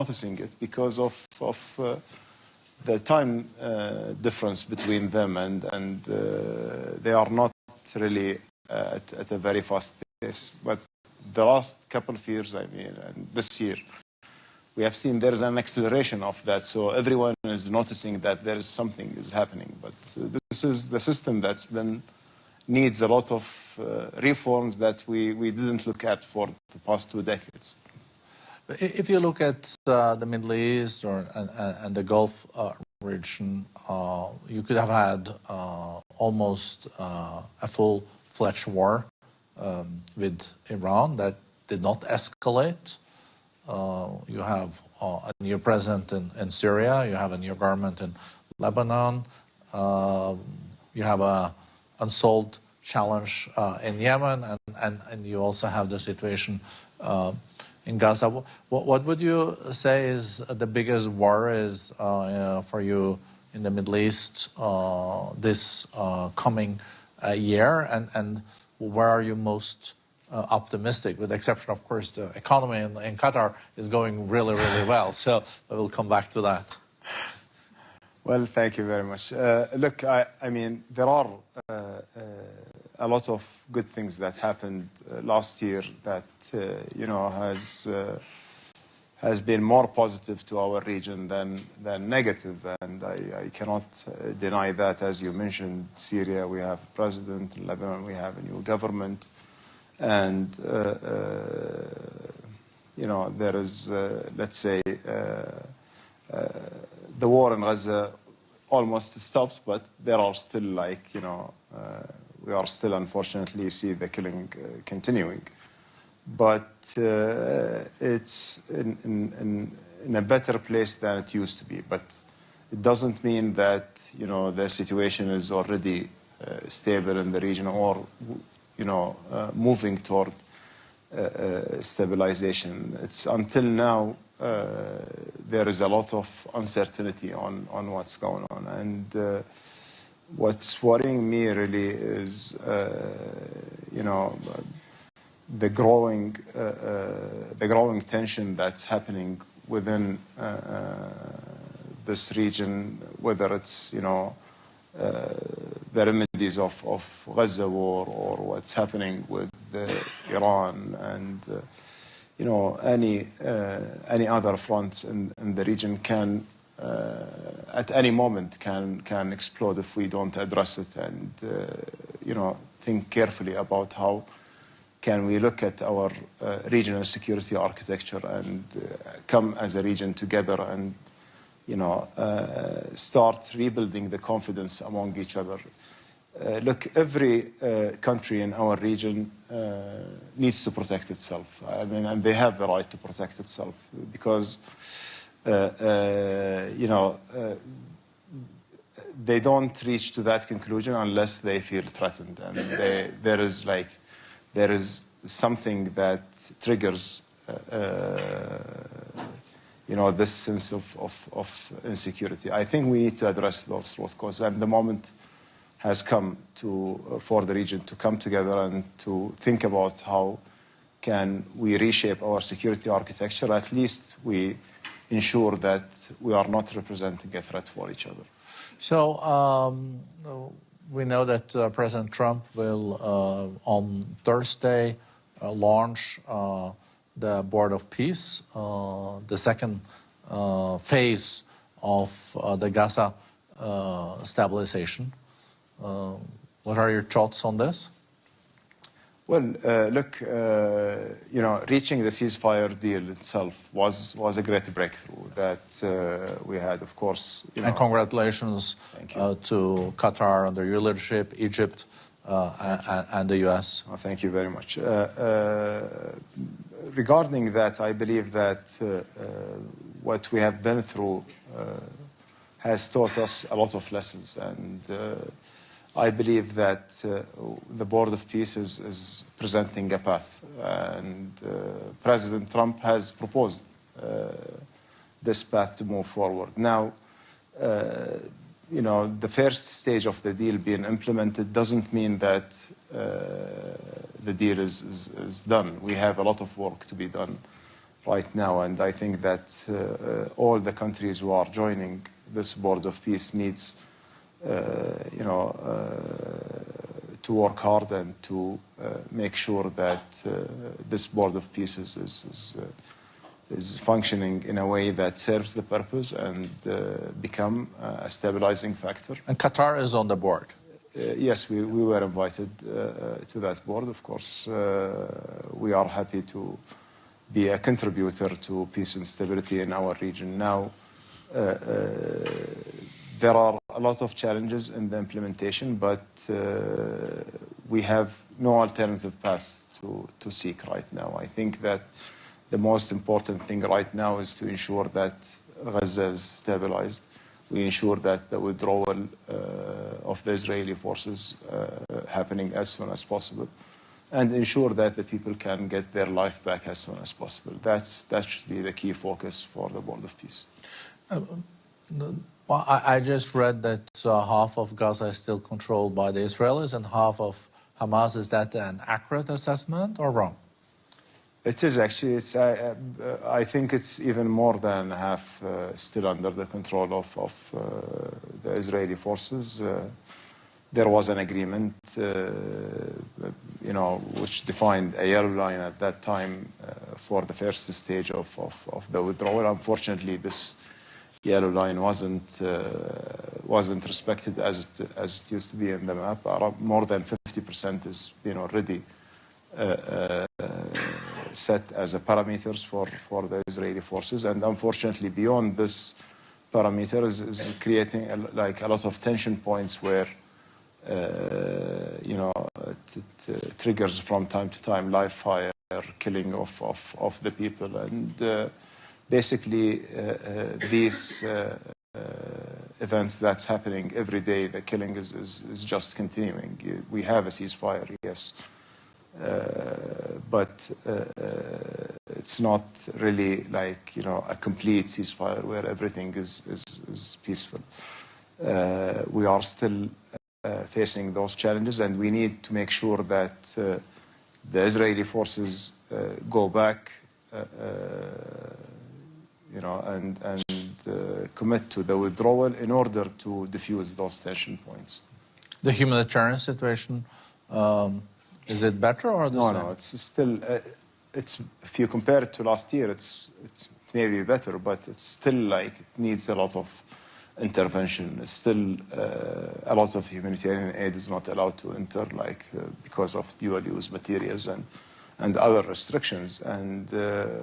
noticing it because of the time difference between them, and they are not really at a very fast pace. But the last couple of years, I mean, and this year, we have seen there is an acceleration of that. So everyone is noticing that there is something is happening. But this is the system that's been needs a lot of reforms that we didn't look at for the past 2 decades. If you look at the Middle East and the Gulf region, you could have had almost a full-fledged war with Iran that did not escalate. You have a new president in Syria, you have a new government in Lebanon, you have an unsolved challenge in Yemen, and you also have the situation in Gaza. What would you say is the biggest worries for you in the Middle East this coming year, and where are you most optimistic, with the exception, of course, the economy in Qatar is going really, really well. So we'll come back to that. Well, thank you very much. Look, I mean, there are a lot of good things that happened last year that, you know, has been more positive to our region than negative. And I cannot deny that. As you mentioned, Syria, we have a president. In Lebanon, we have a new government. And, you know, there is, let's say, the war in Gaza almost stopped, but there are still, like, you know, we are still, unfortunately, see the killing continuing. But it's in a better place than it used to be. But it doesn't mean that, you know, the situation is already stable in the region or, you know, moving toward stabilization. It's until now, there is a lot of uncertainty on what's going on. And what's worrying me really is, you know, the growing tension that's happening within this region, whether it's, you know, the remedies of Gaza war or what's happening with Iran and, you know, any other fronts in the region can, at any moment, can explode if we don't address it and, you know, think carefully about how can we look at our regional security architecture and come as a region together and, you know, start rebuilding the confidence among each other. Look, every country in our region needs to protect itself. I mean, and they have the right to protect itself because, you know, they don't reach to that conclusion unless they feel threatened. And there is something that triggers, you know, this sense of insecurity. I think we need to address those root causes, and the moment has come for the region to come together and to think about how can we reshape our security architecture. At least we ensure that we are not representing a threat for each other. So we know that President Trump will, on Thursday, launch the Board of Peace, the second phase of the Gaza stabilization. What are your thoughts on this? Well, look, you know, reaching the ceasefire deal itself was a great breakthrough that we had, of course. You know, and congratulations to Qatar under your leadership, Egypt, and the U.S. Oh, thank you very much. Regarding that, I believe that what we have been through has taught us a lot of lessons, and I believe that the Board of Peace is presenting a path, and President Trump has proposed this path to move forward. Now, you know, the first stage of the deal being implemented doesn't mean that the deal is done. We have a lot of work to be done right now. And I think that all the countries who are joining this board of peace needs, to work hard and to make sure that this board of peace is functioning in a way that serves the purpose and become a stabilizing factor. And Qatar is on the board. Yes, we were invited to that board. Of course, we are happy to be a contributor to peace and stability in our region. Now, there are a lot of challenges in the implementation, but we have no alternative paths to seek right now. I think that the most important thing right now is to ensure that Gaza is stabilized. We ensure that the withdrawal of the Israeli forces happening as soon as possible, and ensure that the people can get their life back as soon as possible. That should be the key focus for the Board of Peace. Well, I just read that half of Gaza is still controlled by the Israelis and half of Hamas. Is that an accurate assessment or wrong? It is actually. I think it's even more than half still under the control of the Israeli forces. There was an agreement, which defined a yellow line at that time for the first stage of the withdrawal. Unfortunately, this yellow line wasn't respected as it used to be in the map. More than 50% is already set as a parameters for the Israeli forces, and unfortunately beyond this parameter is creating a lot of tension points where it triggers from time to time live fire, killing of the people, and basically these events that's happening every day, the killing is just continuing. We have a ceasefire, yes, but it's not really a complete ceasefire where everything is peaceful. We are still facing those challenges, and we need to make sure that the Israeli forces go back, and commit to the withdrawal in order to diffuse those tension points. The humanitarian situation, is it better or the same? No, it's still. If you compare it to last year, it's maybe better, but it's still it needs a lot of intervention. It's still a lot of humanitarian aid is not allowed to enter, because of dual-use materials and other restrictions. And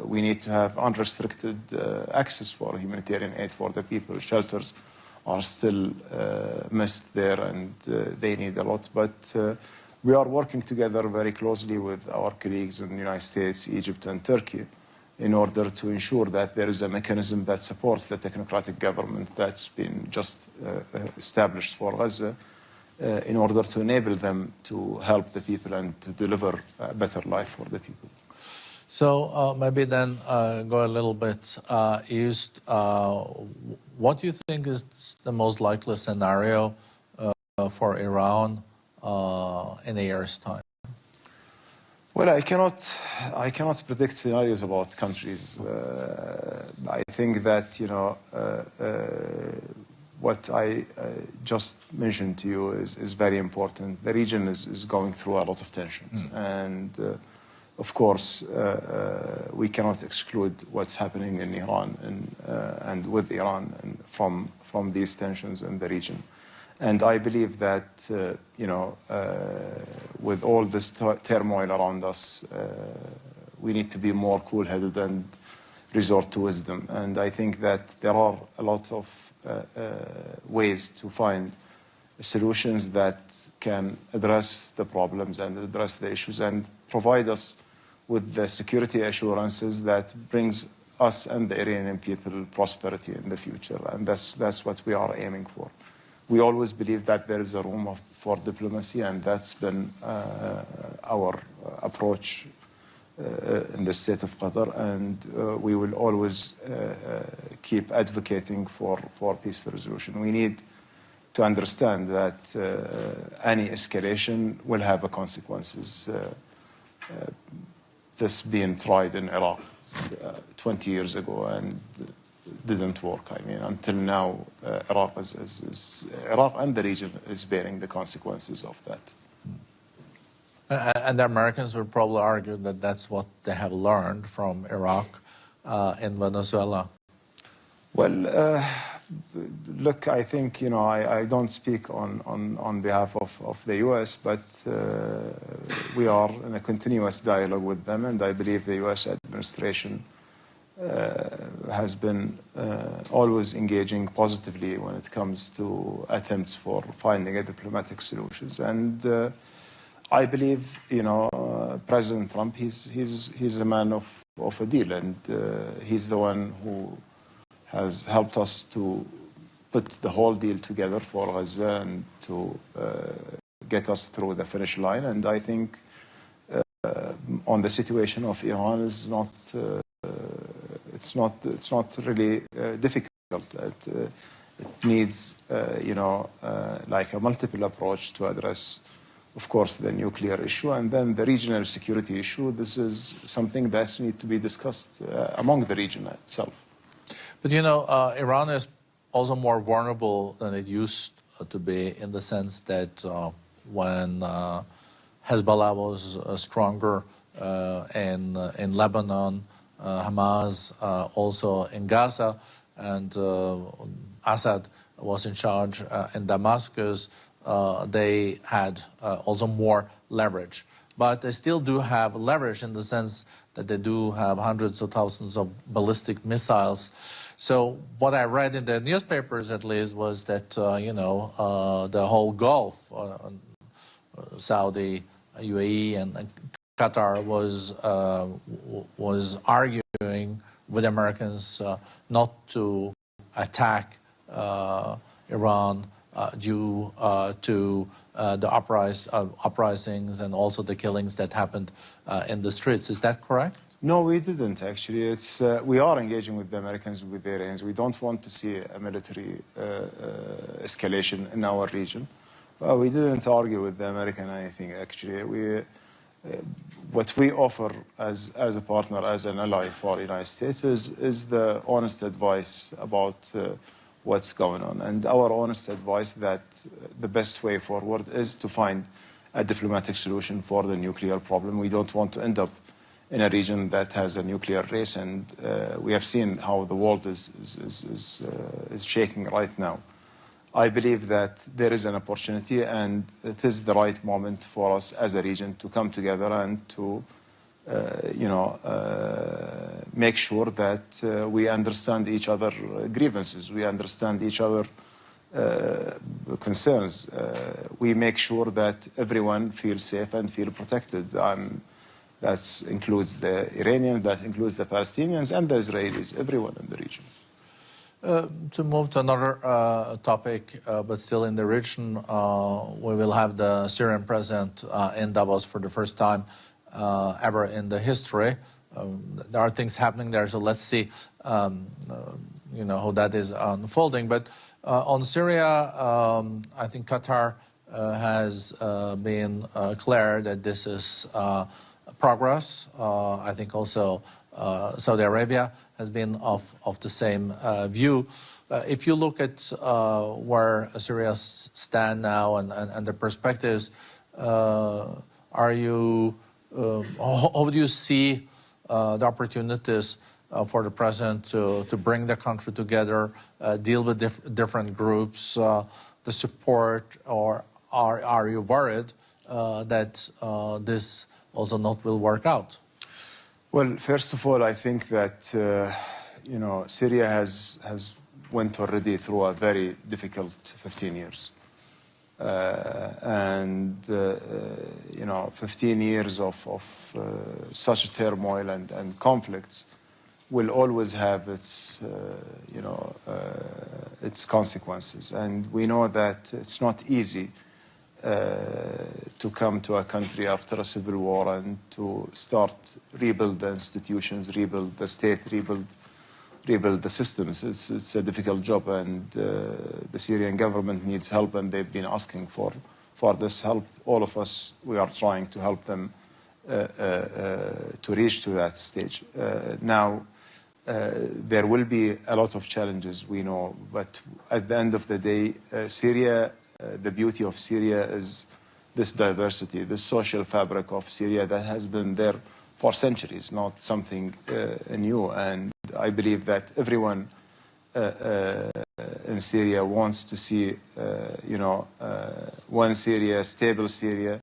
we need to have unrestricted access for humanitarian aid for the people. Shelters are still missed there, and they need a lot. But we are working together very closely with our colleagues in the United States, Egypt, and Turkey in order to ensure that there is a mechanism that supports the technocratic government that's been just established for Gaza, in order to enable them to help the people and to deliver a better life for the people. So maybe then go a little bit east. What do you think is the most likely scenario for Iran in a year's time? Well, I cannot predict scenarios about countries. I think that what I just mentioned to you is very important. The region is going through a lot of tensions, and of course we cannot exclude what's happening in Iran and with Iran and from these tensions in the region. And I believe that with all this turmoil around us, we need to be more cool-headed and resort to wisdom. And I think that there are a lot of ways to find solutions that can address the problems and address the issues and provide us with the security assurances that brings us and the Iranian people prosperity in the future. And that's what we are aiming for. We always believe that there is a room for diplomacy, and that's been our approach in the state of Qatar, and we will always keep advocating for peaceful resolution. We need to understand that any escalation will have consequences. This being tried in Iraq 20 years ago and didn't work. I mean, until now, Iraq Iraq and the region is bearing the consequences of that. And the Americans would probably argue that that's what they have learned from Iraq and Venezuela. Well, look, I think, I don't speak on behalf of the U.S., but we are in a continuous dialogue with them, and I believe the U.S. administration has been always engaging positively when it comes to attempts for finding a diplomatic solutions. And I believe, President Trump, he's a man of a deal, and he's the one who has helped us to put the whole deal together for Gaza and to get us through the finish line. And I think on the situation of Iran is not, it's not really difficult. It needs, like a multiple approach to address, of course, the nuclear issue and then the regional security issue. This is something that needs to be discussed among the region itself. But Iran is also more vulnerable than it used to be, in the sense that when Hezbollah was stronger in Lebanon, Hamas also in Gaza, and Assad was in charge in Damascus, they had also more leverage. But they still do have leverage in the sense that they do have hundreds of thousands of ballistic missiles. So what I read in the newspapers, at least, was that, the whole Gulf, Saudi, UAE, and Qatar was arguing with Americans not to attack Iran due to the uprisings and also the killings that happened in the streets. Is that correct? No, we didn't, actually. We are engaging with the Americans, with the Iranians. We don't want to see a military escalation in our region. We didn't argue with the American anything, actually. What we offer as a partner, as an ally for the United States, is the honest advice about what's going on. And our honest advice that the best way forward is to find a diplomatic solution for the nuclear problem. We don't want to end up in a region that has a nuclear race, and we have seen how the world is shaking right now. I believe that there is an opportunity, and it is the right moment for us as a region to come together and to, make sure that we understand each other's grievances, we understand each other's concerns. We make sure that everyone feels safe and feel protected. That includes the Iranians, that includes the Palestinians and the Israelis, everyone in the region. To move to another topic, but still in the region, we will have the Syrian president in Davos for the first time ever in the history. There are things happening there, so let's see, how that is unfolding. But on Syria, I think Qatar has been clear that this is progress. I think also Saudi Arabia has been of the same view. If you look at where Syria stand now and the perspectives, how do you see the opportunities for the president to bring the country together, deal with different groups, the support, or are you worried that this also not will work out? Well, first of all, I think that Syria has went already through a very difficult 15 years, and 15 years of such a turmoil and conflicts will always have its consequences, and we know that it's not easy to come to a country after a civil war and to start rebuild the institutions, rebuild the state, rebuild the systems. It's a difficult job, and the Syrian government needs help, and they've been asking for this help. All of us, we are trying to help them to reach to that stage. Now, there will be a lot of challenges, we know, but at the end of the day, Syria, the beauty of Syria is this diversity, this social fabric of Syria that has been there for centuries, not something new. And I believe that everyone in Syria wants to see, one Syria, stable Syria,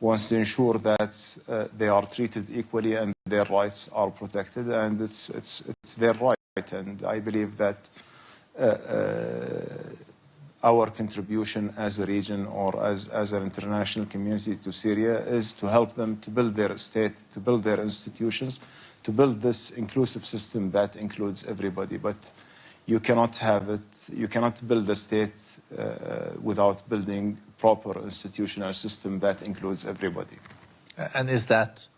wants to ensure that they are treated equally and their rights are protected, and it's their right. And I believe that our contribution as a region or as an international community to Syria is to help them to build their state, to build their institutions, to build this inclusive system that includes everybody. But you cannot have it, you cannot build a state without building proper institutional system that includes everybody. And is that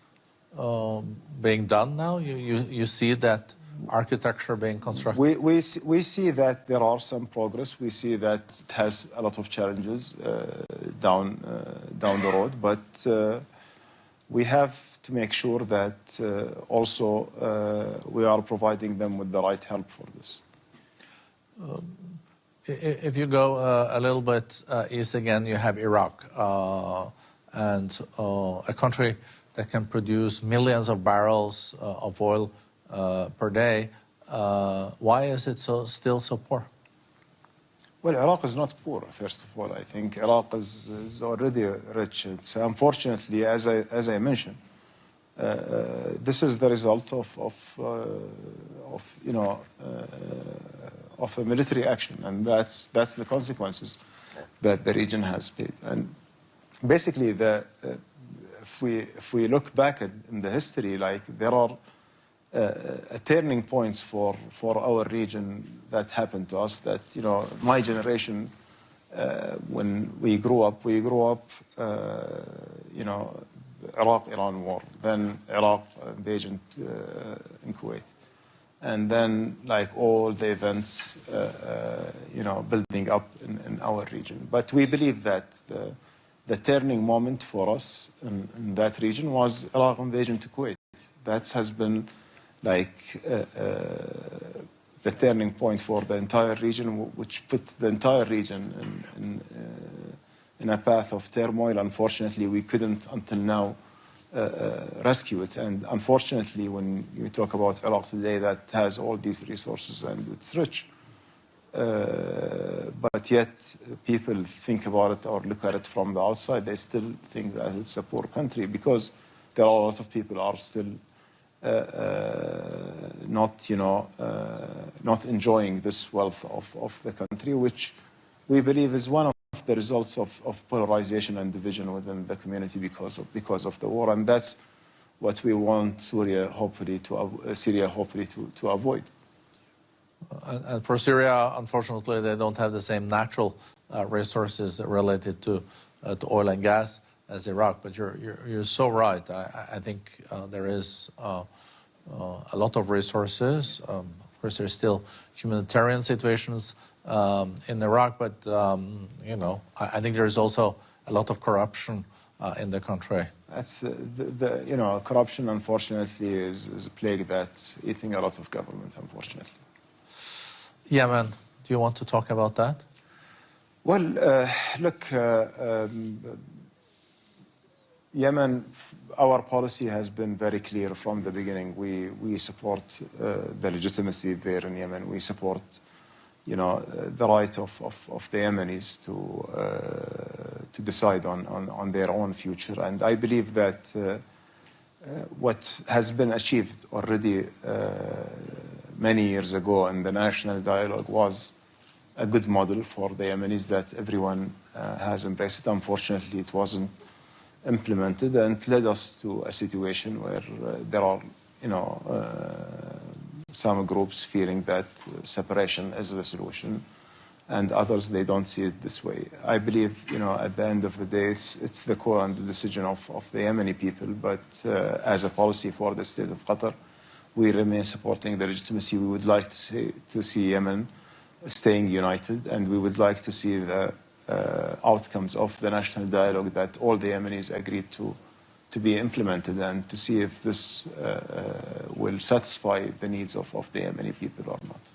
being done now? You see that architecture being constructed? We see that there are some progress. We see that it has a lot of challenges down the road, but we have to make sure that also we are providing them with the right help for this. If you go a little bit east again, you have Iraq, and a country that can produce millions of barrels of oil per day. Why is it still so poor? Well, Iraq is not poor, first of all. I think Iraq is already rich. It's, unfortunately, as I mentioned, this is the result of a military action, and that's the consequences that the region has paid. And basically, if we look back in the history, like there are turning points for our region that happened to us. That my generation, when we grew up, Iraq-Iran war, then Iraq invasion in Kuwait. And then, like all the events, building up in our region. But we believe that the turning moment for us in that region was Iraq invasion to Kuwait. That has been like the turning point for the entire region, which put the entire region in a path of turmoil. Unfortunately, we couldn't until now rescue it. And unfortunately, when you talk about Iraq today, that has all these resources and it's rich. But yet people think about it or look at it from the outside, they still think that it's a poor country because there are a lot of people are still not enjoying this wealth of the country, which we believe is one of the results of polarization and division within the community because of the war, and that's what we want Syria hopefully to avoid. And for Syria, unfortunately, they don't have the same natural resources related to oil and gas as Iraq. But you're so right. I think there is a lot of resources. Of course, there's still humanitarian situations in Iraq, but I think there is also a lot of corruption in the country. That's corruption. Unfortunately, is a plague that's eating a lot of government. Unfortunately. Yemen. Do you want to talk about that? Well, look. Yemen, our policy has been very clear from the beginning. We support the legitimacy there in Yemen. We support, the right of the Yemenis to decide on their own future. And I believe that what has been achieved already many years ago in the national dialogue was a good model for the Yemenis that everyone has embraced. Unfortunately, it wasn't implemented, and it led us to a situation where there are, some groups feeling that separation is the solution, and others, they don't see it this way. I believe, at the end of the day, it's the call and the decision of the Yemeni people, but as a policy for the state of Qatar, we remain supporting the legitimacy. We would like to see Yemen staying united, and we would like to see the outcomes of the national dialogue that all the Yemenis agreed to to be implemented and to see if this will satisfy the needs of the Yemeni people or not.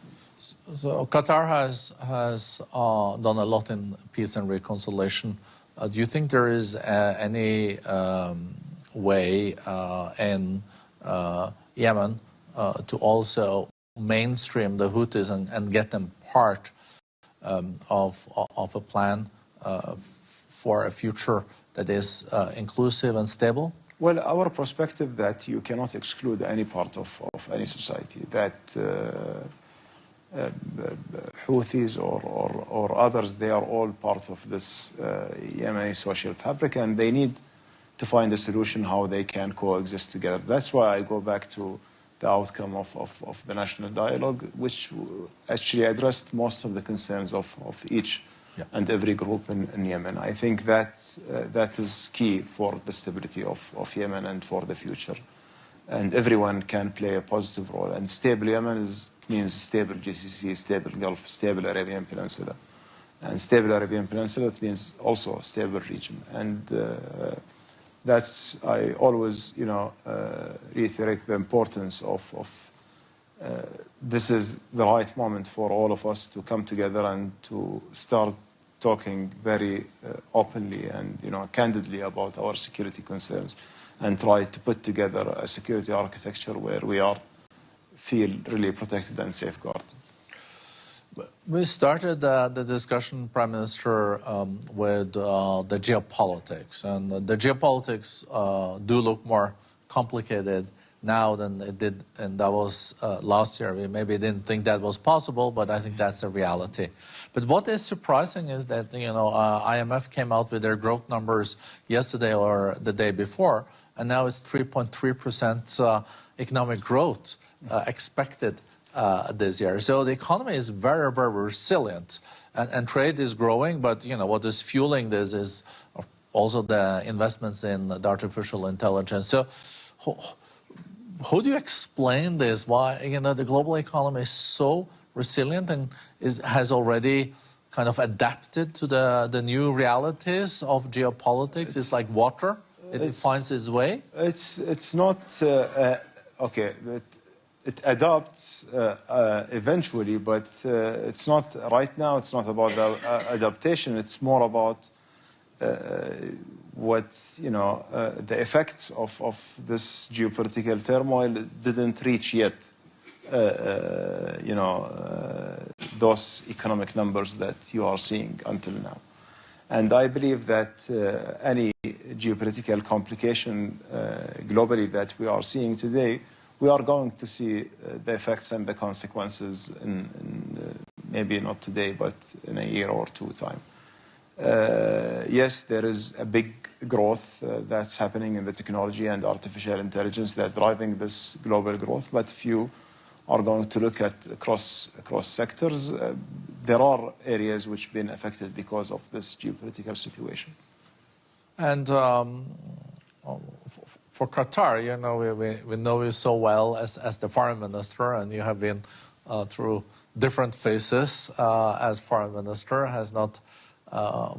So Qatar has done a lot in peace and reconciliation. Do you think there is any way in Yemen to also mainstream the Houthis and get them part of a plan for a future that is inclusive and stable? Well, our perspective that you cannot exclude any part of any society, that Houthis or others, they are all part of this Yemeni social fabric, and they need to find a solution how they can coexist together. That's why I go back to the outcome of the national dialogue, which actually addressed most of the concerns of each and every group in Yemen. I think that is key for the stability of Yemen and for the future. And everyone can play a positive role. And stable Yemen means stable GCC, stable Gulf, stable Arabian Peninsula. And stable Arabian Peninsula, it means also a stable region. And that's, I always, reiterate the importance of this is the right moment for all of us to come together and to start talking very openly and, candidly about our security concerns and try to put together a security architecture where we feel really protected and safeguarded. We started the discussion, Prime Minister, with the geopolitics. And the geopolitics do look more complicated now than it did in Davos last year. We maybe didn't think that was possible, but I think that's a reality. But what is surprising is that, IMF came out with their growth numbers yesterday or the day before, and now it's 3.3% economic growth expected this year. So the economy is very, very resilient, and trade is growing, but what is fueling this is also the investments in the artificial intelligence. So how do you explain this? Why the global economy is so resilient and has already kind of adapted to the new realities of geopolitics? It's like water; it finds its way. It's not okay. It adapts eventually, but it's not right now. It's not about the adaptation. It's more about what the effects of this geopolitical turmoil didn't reach yet. Those economic numbers that you are seeing until now, and I believe that any geopolitical complication globally that we are seeing today, we are going to see the effects and the consequences in maybe not today, but in a year or two time. Yes, there is a big growth that's happening in the technology and artificial intelligence that's driving this global growth. But if you are going to look at across sectors, there are areas which have been affected because of this geopolitical situation. And for Qatar, we know you so well as the foreign minister, and you have been through different phases as foreign minister. Has not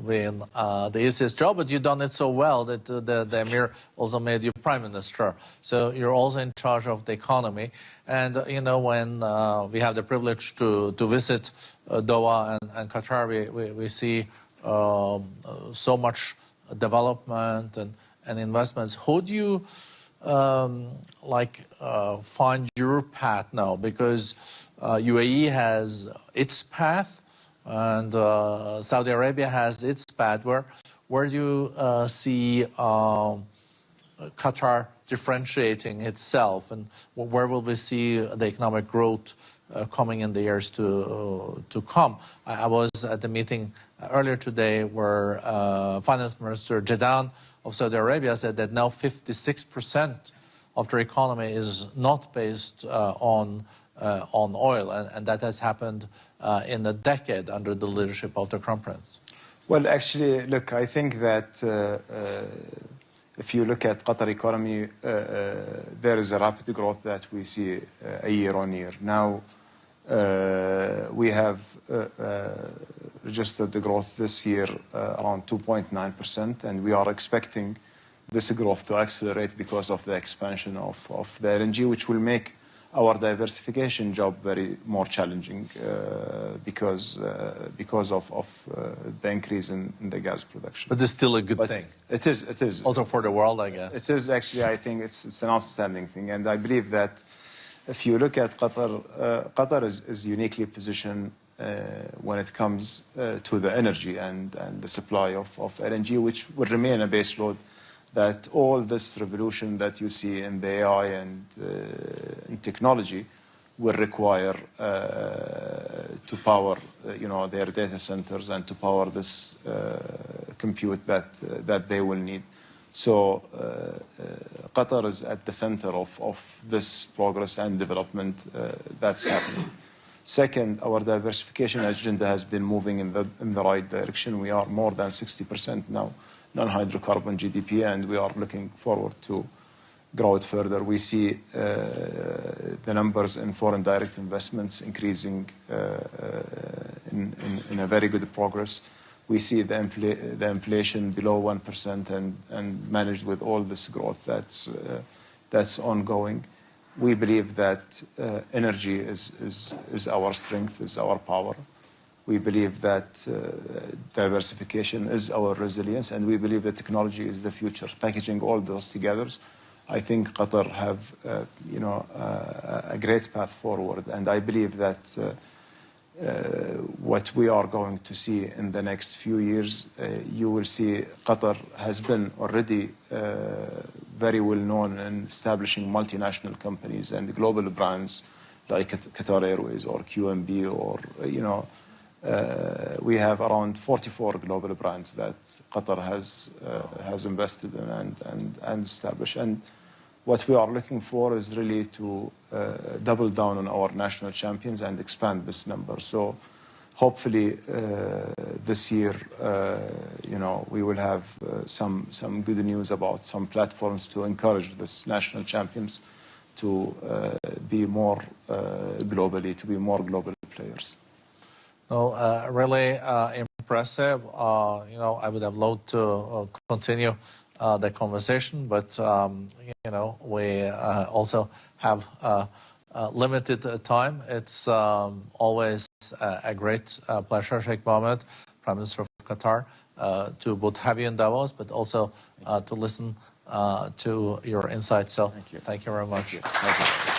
been the easiest job, but you've done it so well that the Emir also made you prime minister. So you're also in charge of the economy. And, when we have the privilege to visit Doha and Qatar, we see so much development and investments. How do you find your path now? Because UAE has its path, and Saudi Arabia has its path. Where do you see Qatar differentiating itself, and where will we see the economic growth coming in the years to come? I was at the meeting earlier today where Finance Minister Jadaan of Saudi Arabia said that now 56% of their economy is not based on oil, and that has happened in a decade under the leadership of the Crown Prince. Well, actually, look, I think that if you look at Qatar economy, there is a rapid growth that we see year on year. Now, we have registered the growth this year around 2.9%, and we are expecting this growth to accelerate because of the expansion of the LNG, which will make our diversification job very more challenging because of the increase in the gas production. But it's still a good thing. It is. Also for the world, I guess. It is actually, I think it's an outstanding thing. And I believe that if you look at Qatar, Qatar is uniquely positioned when it comes to the energy and the supply of LNG, which will remain a base load. That all this revolution that you see in the AI and in technology will require to power, their data centers and to power this compute that they will need. So Qatar is at the center of this progress and development that's happening. Second, our diversification agenda has been moving in the right direction. We are more than 60% now non-hydrocarbon GDP, and we are looking forward to grow it further. We see the numbers in foreign direct investments increasing in a very good progress. We see the inflation below 1% and managed with all this growth that's ongoing. We believe that energy is our strength, is our power. We believe that diversification is our resilience, and we believe that technology is the future. Packaging all those together, I think Qatar have a great path forward, and I believe that what we are going to see in the next few years, you will see Qatar has been already very well known in establishing multinational companies and global brands like Qatar Airways or QMB or we have around 44 global brands that Qatar has invested in and established. And what we are looking for is really to double down on our national champions and expand this number. So hopefully this year, we will have some good news about some platforms to encourage these national champions to be more global players. No, really impressive. I would have loved to continue the conversation, but we also have limited time. It's always a great pleasure, Sheikh Mohammed, Prime Minister of Qatar, to both have you in Davos, but also to listen to your insights. So thank you very much. Thank you.